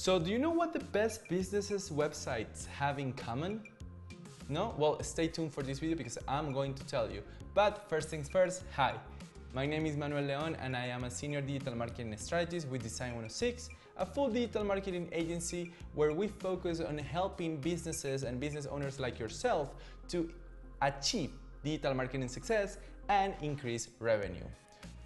So do you know what the best businesses websites have in common? No? Well, stay tuned for this video because I'm going to tell you. But first things first, hi. My name is Manuel Leon and I am a senior digital marketing strategist with Design 106, a full digital marketing agency where we focus on helping businesses and business owners like yourself to achieve digital marketing success and increase revenue.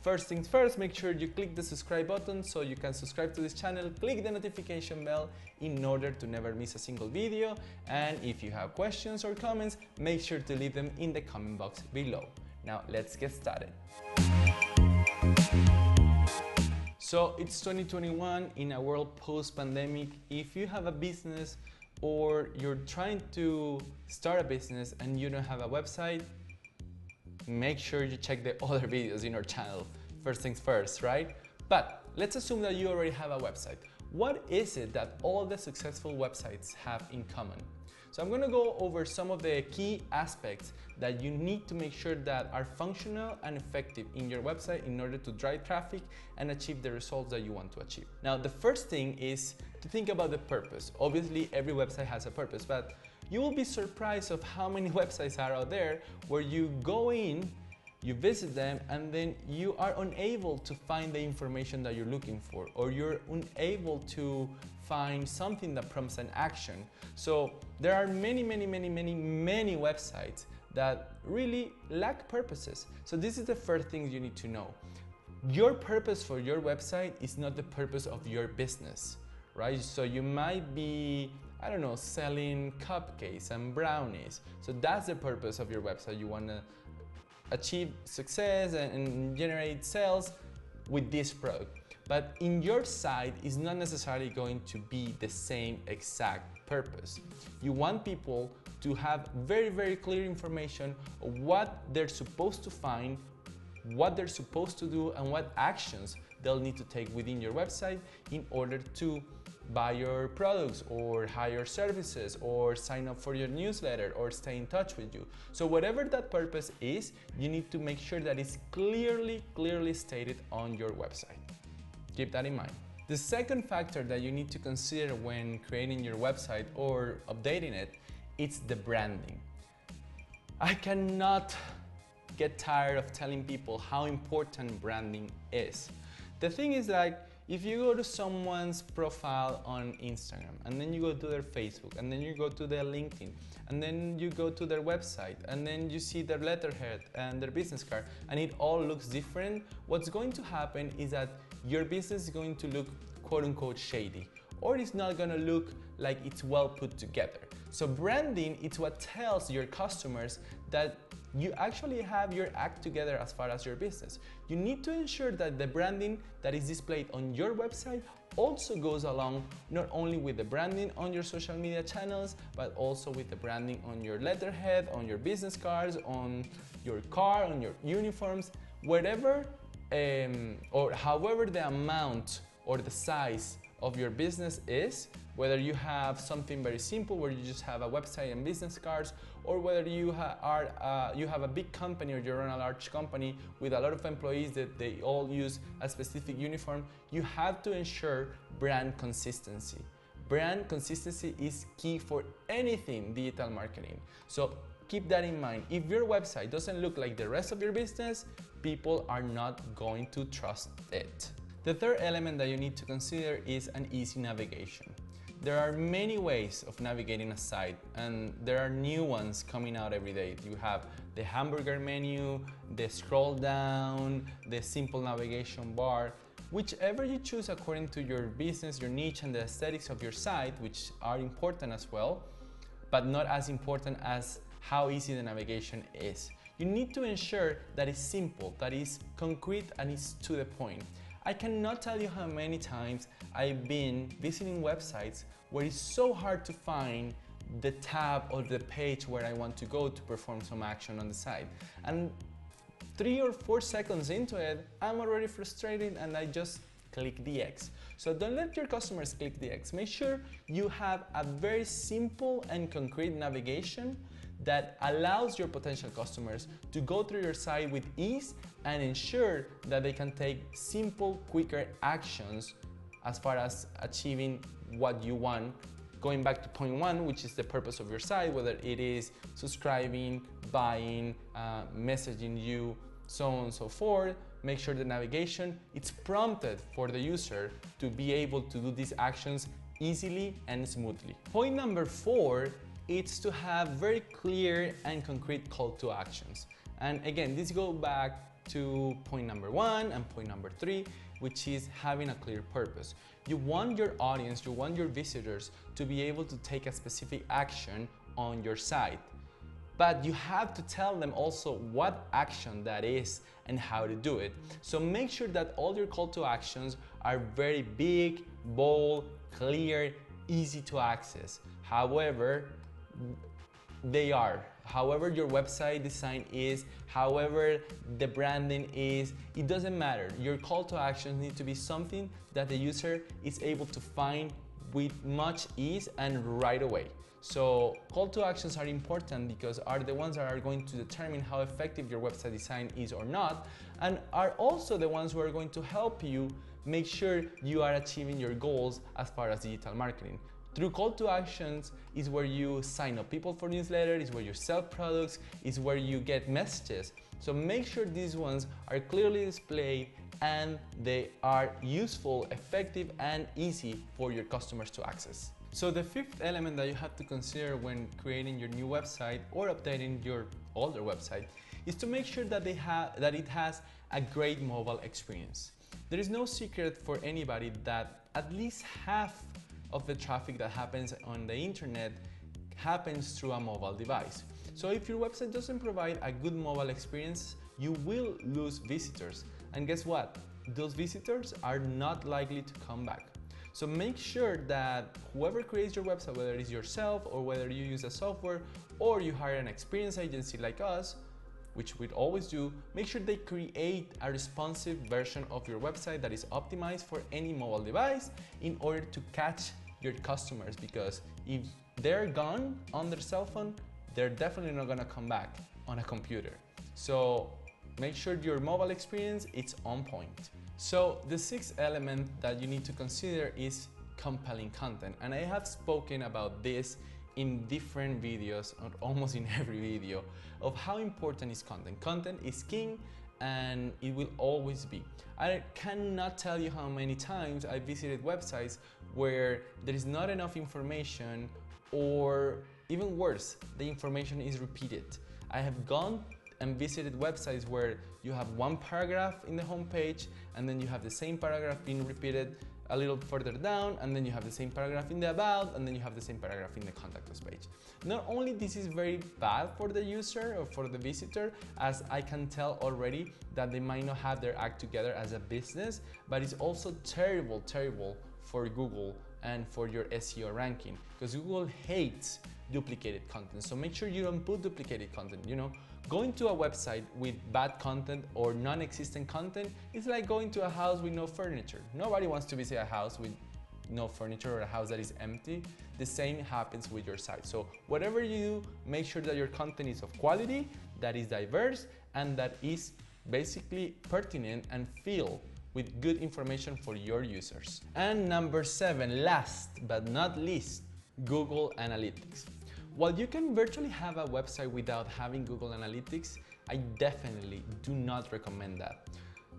First things first, make sure you click the subscribe button so you can subscribe to this channel, click the notification bell in order to never miss a single video, and if you have questions or comments, make sure to leave them in the comment box below. Now let's get started. So it's 2021 in a world post-pandemic. If you have a business or you're trying to start a business and you don't have a website, make sure you check the other videos in our channel. First things first, right? But let's assume that you already have a website. What is it that all the successful websites have in common? So I'm going to go over some of the key aspects that you need to make sure that are functional and effective in your website in order to drive traffic and achieve the results that you want to achieve. Now, the first thing is to think about the purpose. Obviously, every website has a purpose, but you will be surprised of how many websites are out there where you go in, you visit them, and then you are unable to find the information that you're looking for, or you're unable to find something that prompts an action. So there are many websites that really lack purposes. So this is the first thing you need to know. Your purpose for your website is not the purpose of your business, right? So you might be, I don't know, selling cupcakes and brownies. So that's the purpose of your website. You want to achieve success and generate sales with this product. But in your site, it's not necessarily going to be the same exact purpose. You want people to have very clear information of what they're supposed to find, what they're supposed to do, and what actions they'll need to take within your website in order to buy your products or hire services or sign up for your newsletter or stay in touch with you. So whatever that purpose is, you need to make sure that it's clearly stated on your website. Keep that in mind. The second factor that you need to consider when creating your website or updating it, it's the branding. I cannot get tired of telling people how important branding is. The thing is, like, if you go to someone's profile on Instagram, and then you go to their Facebook, and then you go to their LinkedIn, and then you go to their website, and then you see their letterhead and their business card, and it all looks different, what's going to happen is that your business is going to look quote-unquote shady, or it's not going to look like it's well put together. So branding, it's what tells your customers that you actually have your act together as far as your business. You need to ensure that the branding that is displayed on your website also goes along not only with the branding on your social media channels, but also with the branding on your letterhead, on your business cards, on your car, on your uniforms, wherever or however the amount or the size of your business is, whether you have something very simple where you just have a website and business cards, or whether you have a big company or you run a large company with a lot of employees that they all use a specific uniform, you have to ensure brand consistency. Brand consistency is key for anything digital marketing. So keep that in mind. If your website doesn't look like the rest of your business, people are not going to trust it. The third element that you need to consider is an easy navigation. There are many ways of navigating a site, and there are new ones coming out every day. You have the hamburger menu, the scroll down, the simple navigation bar. Whichever you choose according to your business, your niche, and the aesthetics of your site, which are important as well, but not as important as how easy the navigation is. You need to ensure that it's simple, that it's concrete, and it's to the point. I cannot tell you how many times I've been visiting websites where it's so hard to find the tab or the page where I want to go to perform some action on the site. And 3 or 4 seconds into it, I'm already frustrated and I just click the X. So don't let your customers click the X. Make sure you have a very simple and concrete navigation that allows your potential customers to go through your site with ease and ensure that they can take simple, quicker actions as far as achieving what you want. Going back to point one, which is the purpose of your site, whether it is subscribing, buying, messaging you, so on and so forth. Make sure the navigation, it's prompted for the user to be able to do these actions easily and smoothly. Point number 4, it's to have very clear and concrete call to actions. And again, this goes back to point number 1 and point number 3, which is having a clear purpose. You want your audience, you want your visitors to be able to take a specific action on your site. But you have to tell them also what action that is and how to do it. So make sure that all your call to actions are very big, bold, clear, easy to access. However your website design is, however the branding is, it doesn't matter. Your call to actions need to be something that the user is able to find with much ease and right away. So call to actions are important because are the ones that are going to determine how effective your website design is or not, and are also the ones who are going to help you make sure you are achieving your goals as far as digital marketing. Through call to actions is where you sign up people for newsletters, is where you sell products, is where you get messages. So make sure these ones are clearly displayed and they are useful, effective, and easy for your customers to access. So the 5th element that you have to consider when creating your new website or updating your older website is to make sure that it has a great mobile experience. There is no secret for anybody that at least half of the traffic that happens on the internet happens through a mobile device. So if your website doesn't provide a good mobile experience, you will lose visitors. And guess what? Those visitors are not likely to come back. So make sure that whoever creates your website, whether it's yourself or whether you use a software or you hire an experience agency like us, which we'd always do, make sure they create a responsive version of your website that is optimized for any mobile device in order to catch your customers, because if they're gone on their cell phone, they're definitely not gonna come back on a computer. So make sure your mobile experience is on point. So the 6th element that you need to consider is compelling content. And I have spoken about this in different videos, or almost in every video, of how important is content. Content is king and it will always be. I cannot tell you how many times I visited websites where there is not enough information, or even worse, the information is repeated. I have gone and visited websites where you have one paragraph in the homepage and then you have the same paragraph being repeated a little further down, and then you have the same paragraph in the about, and then you have the same paragraph in the contact us page. Not only this is very bad for the user or for the visitor, as I can tell already that they might not have their act together as a business, but it's also terrible for Google and for your SEO ranking, because Google hates duplicated content. So make sure you don't put duplicated content. You know, going to a website with bad content or non-existent content is like going to a house with no furniture. Nobody wants to visit a house with no furniture or a house that is empty. The same happens with your site. So whatever you do, make sure that your content is of quality, that is diverse, and that is basically pertinent and filled with good information for your users. And number 7, last but not least, Google Analytics. While you can virtually have a website without having Google Analytics, I definitely do not recommend that.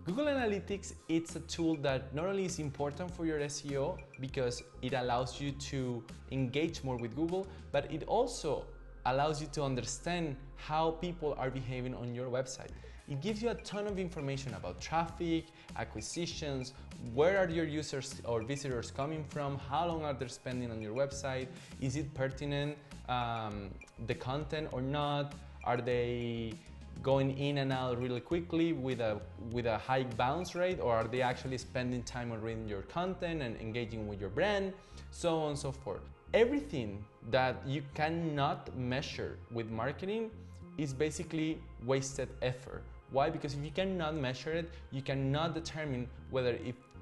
Google Analytics, it's a tool that not only is important for your SEO because it allows you to engage more with Google, but it also allows you to understand how people are behaving on your website. It gives you a ton of information about traffic, acquisitions, where are your users or visitors coming from, how long are they spending on your website, is it pertinent, the content or not, are they going in and out really quickly with a high bounce rate, or are they actually spending time on reading your content and engaging with your brand, so on and so forth. Everything that you cannot measure with marketing is basically wasted effort. Why? Because if you cannot measure it, you cannot determine whether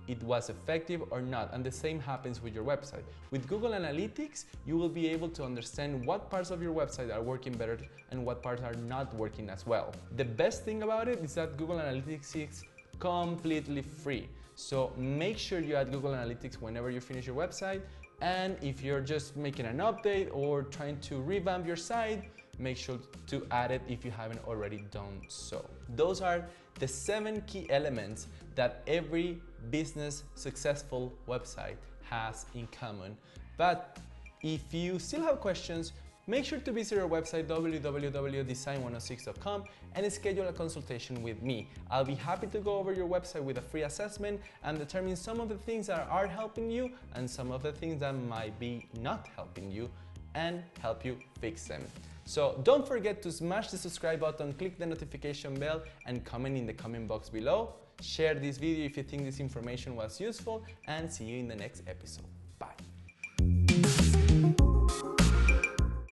it was effective or not. And the same happens with your website. With Google Analytics, you will be able to understand what parts of your website are working better and what parts are not working as well. The best thing about it is that Google Analytics is completely free. So make sure you add Google Analytics whenever you finish your website. And if you're just making an update or trying to revamp your site, make sure to add it if you haven't already done so. Those are the 7 key elements that every business successful website has in common. But if you still have questions, make sure to visit our website www.design106.com and schedule a consultation with me. I'll be happy to go over your website with a free assessment and determine some of the things that are helping you and some of the things that might be not helping you and help you fix them. So don't forget to smash the subscribe button, click the notification bell, and comment in the comment box below. Share this video if you think this information was useful, and see you in the next episode.